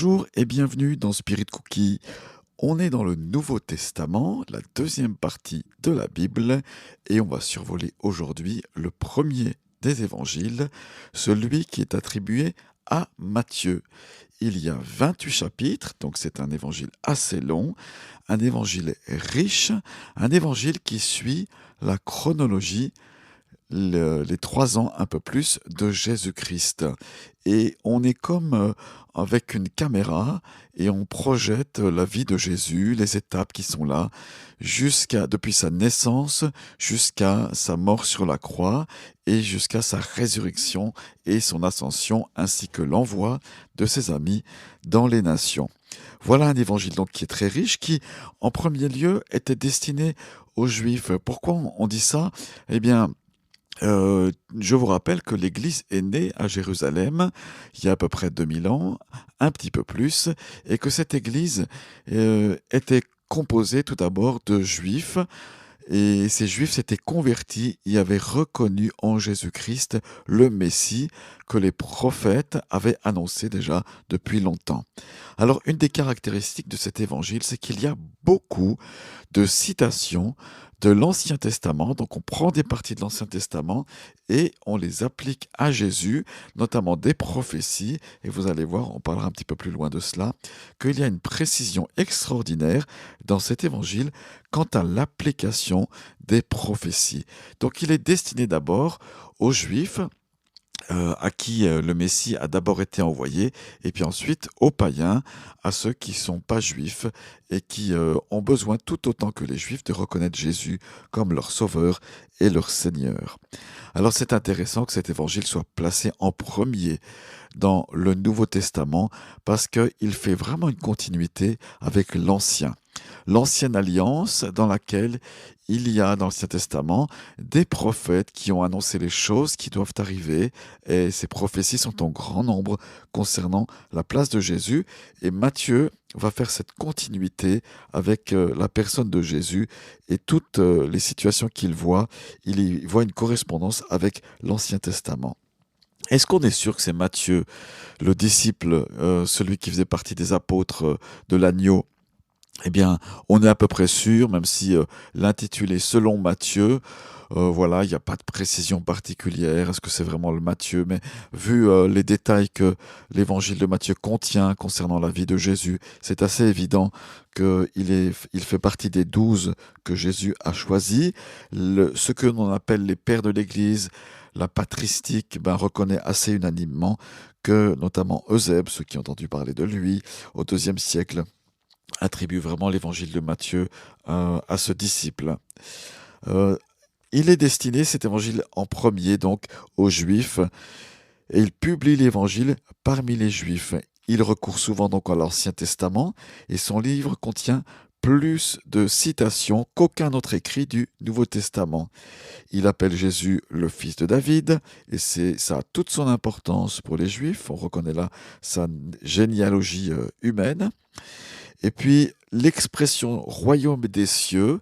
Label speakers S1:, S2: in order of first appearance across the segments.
S1: Bonjour et bienvenue dans Spirit Cookie. On est dans le Nouveau Testament, la deuxième partie de la Bible, et on va survoler aujourd'hui le premier des évangiles, celui qui est attribué à Matthieu. Il y a 28 chapitres, donc c'est un évangile assez long, un évangile riche, un évangile qui suit la chronologie les 3 ans un peu plus de Jésus-Christ. Et on est comme avec une caméra et on projette la vie de Jésus, les étapes qui sont là, depuis sa naissance jusqu'à sa mort sur la croix et jusqu'à sa résurrection et son ascension ainsi que l'envoi de ses amis dans les nations. Voilà un évangile donc qui est très riche, qui en premier lieu était destiné aux Juifs. Pourquoi on dit ça? Eh bien, je vous rappelle que l'Église est née à Jérusalem il y a à peu près 2000 ans, un petit peu plus, et que cette Église était composée tout d'abord de Juifs, et ces Juifs s'étaient convertis et avaient reconnu en Jésus-Christ le Messie que les prophètes avaient annoncé déjà depuis longtemps. Alors, une des caractéristiques de cet évangile, c'est qu'il y a beaucoup de citations de l'Ancien Testament. Donc on prend des parties de l'Ancien Testament et on les applique à Jésus, notamment des prophéties. Et vous allez voir, on parlera un petit peu plus loin de cela, qu'il y a une précision extraordinaire dans cet évangile quant à l'application des prophéties. Donc il est destiné d'abord aux Juifs, à qui le Messie a d'abord été envoyé, et puis ensuite aux païens, à ceux qui ne sont pas juifs et qui ont besoin tout autant que les juifs de reconnaître Jésus comme leur sauveur et leur Seigneur. Alors c'est intéressant que cet évangile soit placé en premier dans le Nouveau Testament parce qu'il fait vraiment une continuité avec l'Ancien. L'ancienne alliance dans laquelle il y a dans l'Ancien Testament des prophètes qui ont annoncé les choses qui doivent arriver, et ces prophéties sont en grand nombre concernant la place de Jésus, et Matthieu va faire cette continuité avec la personne de Jésus et toutes les situations qu'il voit. Il y voit une correspondance avec l'Ancien Testament. Est-ce qu'on est sûr que c'est Matthieu, le disciple, celui qui faisait partie des apôtres de l'agneau? Eh bien, on est à peu près sûr, même si l'intitulé selon Matthieu, voilà, il n'y a pas de précision particulière. Est-ce que c'est vraiment le Matthieu? Mais vu les détails que l'évangile de Matthieu contient concernant la vie de Jésus, c'est assez évident il fait partie des 12 que Jésus a choisis. Ce que l'on appelle les pères de l'Église, la patristique, reconnaît assez unanimement que notamment Eusèbe, ceux qui ont entendu parler de lui au IIe siècle, attribue vraiment l'évangile de Matthieu à ce disciple. Euh, il est destiné, cet évangile, en premier donc aux Juifs, et il publie l'évangile parmi les Juifs. Il recourt souvent donc à l'Ancien Testament, et son livre contient plus de citations qu'aucun autre écrit du Nouveau Testament. Il appelle Jésus le fils de David, et ça a toute son importance pour les Juifs. On reconnaît là sa généalogie humaine. Et puis l'expression royaume des cieux,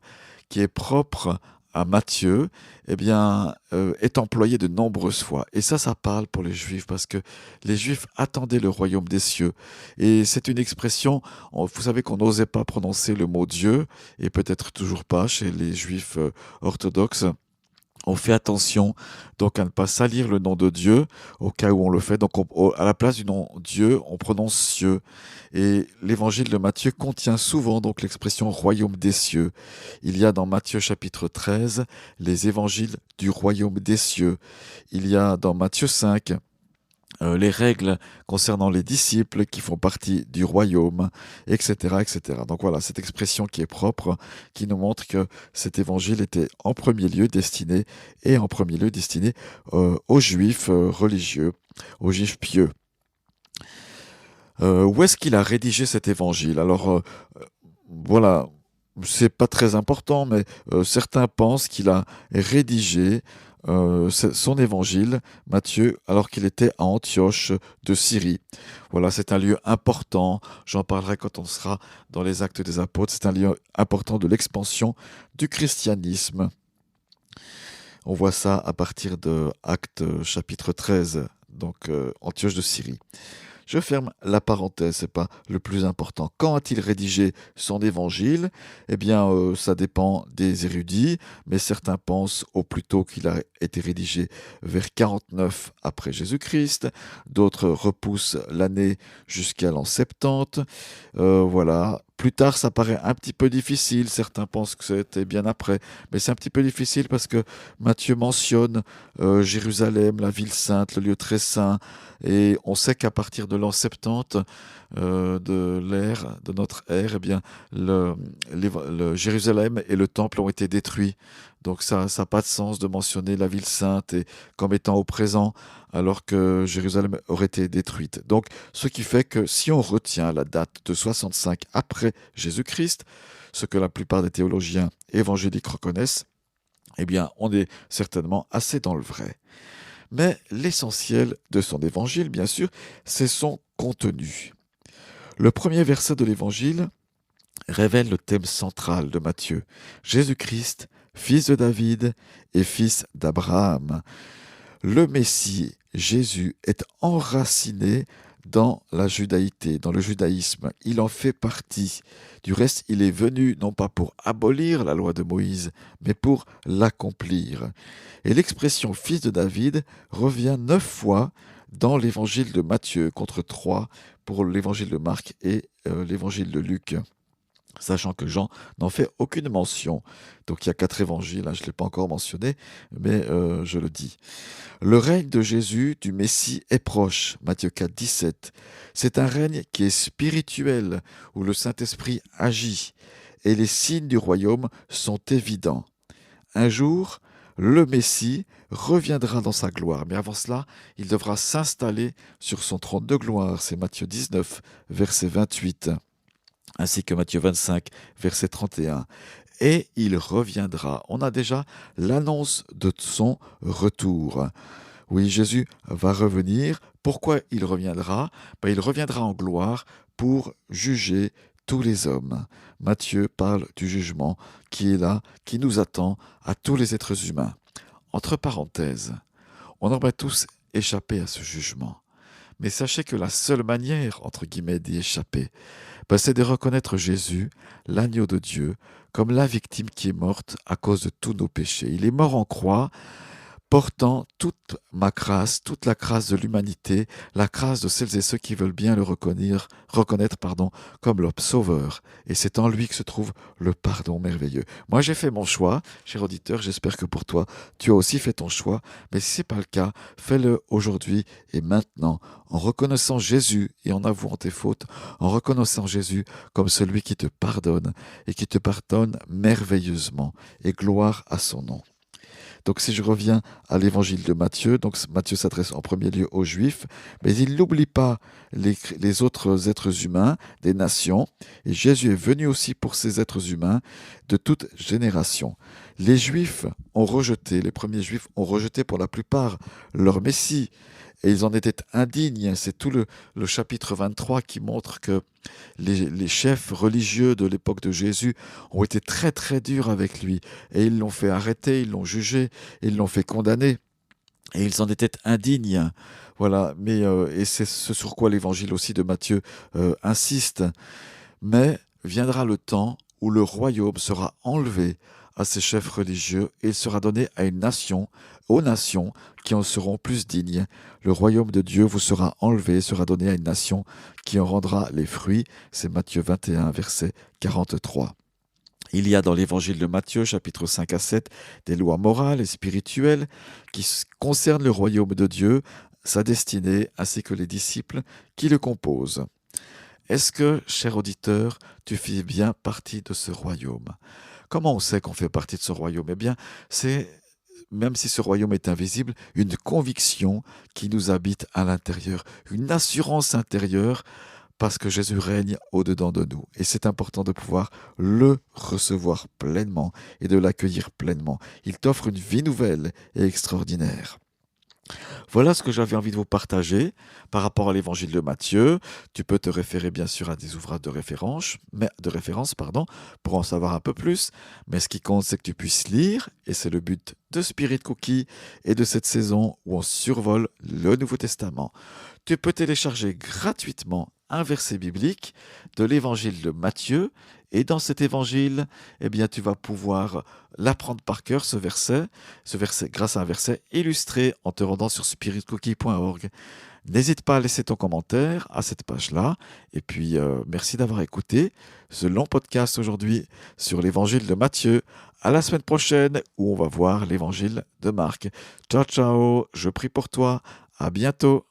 S1: qui est propre à Matthieu, eh bien, est employée de nombreuses fois. Et ça parle pour les Juifs, parce que les Juifs attendaient le royaume des cieux. Et c'est une expression, vous savez qu'on n'osait pas prononcer le mot Dieu, et peut-être toujours pas chez les Juifs orthodoxes. On fait attention donc à ne pas salir le nom de Dieu au cas où on le fait. Donc à la place du nom Dieu, on prononce cieux. Et l'évangile de Matthieu contient souvent donc l'expression royaume des cieux. Il y a dans Matthieu chapitre 13 les évangiles du royaume des cieux. Il y a dans Matthieu 5 les règles concernant les disciples qui font partie du royaume, etc., etc. Donc voilà, cette expression qui est propre, qui nous montre que cet évangile était en premier lieu destiné aux juifs religieux, aux juifs pieux. Où est-ce qu'il a rédigé cet évangile? Alors, voilà, c'est pas très important, mais certains pensent qu'il a rédigé son évangile, Matthieu, alors qu'il était à Antioche de Syrie. Voilà, c'est un lieu important, j'en parlerai quand on sera dans les Actes des Apôtres, c'est un lieu important de l'expansion du christianisme. On voit ça à partir de Actes chapitre 13, donc Antioche de Syrie. Je ferme la parenthèse, c'est pas le plus important. Quand a-t-il rédigé son évangile? Eh bien, ça dépend des érudits, mais certains pensent au plus tôt qu'il a été rédigé vers 49 après Jésus-Christ, d'autres repoussent l'année jusqu'à l'an 70. Voilà. Plus tard, ça paraît un petit peu difficile. Certains pensent que c'était bien après, mais c'est un petit peu difficile parce que Matthieu mentionne Jérusalem, la ville sainte, le lieu très saint, et on sait qu'à partir de l'an 70 de l'ère, de notre ère, eh bien, le Jérusalem et le temple ont été détruits. Donc ça n'a pas de sens de mentionner la ville sainte comme étant au présent, alors que Jérusalem aurait été détruite. Donc, ce qui fait que si on retient la date de 65 après Jésus-Christ, ce que la plupart des théologiens évangéliques reconnaissent, eh bien, on est certainement assez dans le vrai. Mais l'essentiel de son évangile, bien sûr, c'est son contenu. Le premier verset de l'évangile révèle le thème central de Matthieu. Jésus-Christ, fils de David et fils d'Abraham. Le Messie, Jésus, est enraciné dans la judaïté, dans le judaïsme. Il en fait partie. Du reste, il est venu non pas pour abolir la loi de Moïse, mais pour l'accomplir. Et l'expression fils de David revient 9 fois dans l'évangile de Matthieu, contre 3 pour l'évangile de Marc et l'évangile de Luc, sachant que Jean n'en fait aucune mention. Donc il y a 4 évangiles, je ne l'ai pas encore mentionné, mais je le dis. Le règne de Jésus, du Messie, est proche, Matthieu 4, 17. C'est un règne qui est spirituel, où le Saint-Esprit agit, et les signes du royaume sont évidents. Un jour, le Messie reviendra dans sa gloire, mais avant cela, il devra s'installer sur son trône de gloire, c'est Matthieu 19, verset 28. Ainsi que Matthieu 25, verset 31. Et il reviendra. On a déjà l'annonce de son retour. Oui, Jésus va revenir. Pourquoi il reviendra? Il reviendra en gloire pour juger tous les hommes. Matthieu parle du jugement qui est là, qui nous attend à tous les êtres humains. Entre parenthèses, on aurait tous échappé à ce jugement. Mais sachez que la seule manière, entre guillemets, d'y échapper, c'est de reconnaître Jésus, l'agneau de Dieu, comme la victime qui est morte à cause de tous nos péchés. Il est mort en croix, portant toute ma grâce, toute la grâce de l'humanité, la grâce de celles et ceux qui veulent bien le reconnaître comme l'homme sauveur. Et c'est en lui que se trouve le pardon merveilleux. Moi, j'ai fait mon choix, cher auditeur, j'espère que pour toi, tu as aussi fait ton choix. Mais si ce n'est pas le cas, fais-le aujourd'hui et maintenant, en reconnaissant Jésus et en avouant tes fautes, en reconnaissant Jésus comme celui qui te pardonne et qui te pardonne merveilleusement. Et gloire à son nom. Donc si je reviens à l'évangile de Matthieu, donc Matthieu s'adresse en premier lieu aux Juifs, mais il n'oublie pas les autres êtres humains des nations, et Jésus est venu aussi pour ces êtres humains de toute génération. Les Juifs ont rejeté, les premiers Juifs ont rejeté pour la plupart leur Messie, et ils en étaient indignes. C'est tout le chapitre 23 qui montre que les chefs religieux de l'époque de Jésus ont été très très durs avec lui, et ils l'ont fait arrêter, ils l'ont jugé, ils l'ont fait condamner, et ils en étaient indignes. Voilà, mais et c'est ce sur quoi l'évangile aussi de Matthieu insiste. Mais viendra le temps où le royaume sera enlevé à ces chefs religieux et il sera donné à une nation, aux nations qui en seront plus dignes. Le royaume de Dieu vous sera enlevé, sera donné à une nation qui en rendra les fruits. C'est Matthieu 21, verset 43. Il y a dans l'évangile de Matthieu, chapitre 5 à 7, des lois morales et spirituelles qui concernent le royaume de Dieu, sa destinée, ainsi que les disciples qui le composent. Est-ce que, cher auditeur, tu fais bien partie de ce royaume? Comment on sait qu'on fait partie de ce royaume? Eh bien, c'est, même si ce royaume est invisible, une conviction qui nous habite à l'intérieur, une assurance intérieure, parce que Jésus règne au-dedans de nous. Et c'est important de pouvoir le recevoir pleinement et de l'accueillir pleinement. Il t'offre une vie nouvelle et extraordinaire. Voilà ce que j'avais envie de vous partager par rapport à l'évangile de Matthieu. Tu peux te référer bien sûr à des ouvrages de référence, pour en savoir un peu plus. Mais ce qui compte, c'est que tu puisses lire, et c'est le but de Spirit Cookie et de cette saison où on survole le Nouveau Testament. Tu peux télécharger gratuitement un verset biblique de l'évangile de Matthieu, et dans cet évangile, eh bien, tu vas pouvoir l'apprendre par cœur, ce verset grâce à un verset illustré en te rendant sur spiritcookie.org. N'hésite pas à laisser ton commentaire à cette page-là. Et puis, merci d'avoir écouté ce long podcast aujourd'hui sur l'évangile de Matthieu. À la semaine prochaine où on va voir l'évangile de Marc. Ciao, ciao, je prie pour toi. À bientôt.